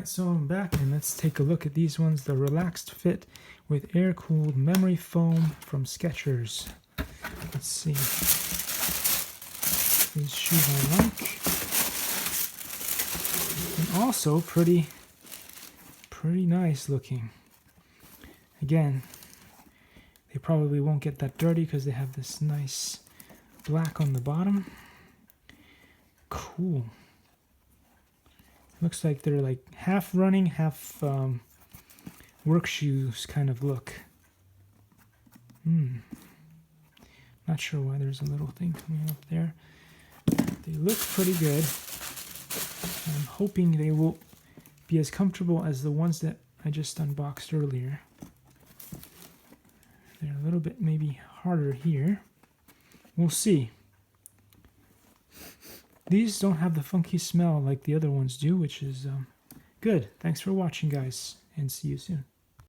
Alright, so I'm back and let's take a look at these ones. The Relaxed Fit with air-cooled memory foam from Skechers. Let's see. These shoes I like. And also pretty nice looking. Again, they probably won't get that dirty because they have this nice black on the bottom. Cool. Looks like they're like half running, half work shoes kind of look. Not sure why there's a little thing coming up there. They look pretty good. I'm hoping they will be as comfortable as the ones that I just unboxed earlier. They're a little bit maybe harder here. We'll see. These don't have the funky smell like the other ones do, which is good. Thanks for watching, guys, and see you soon.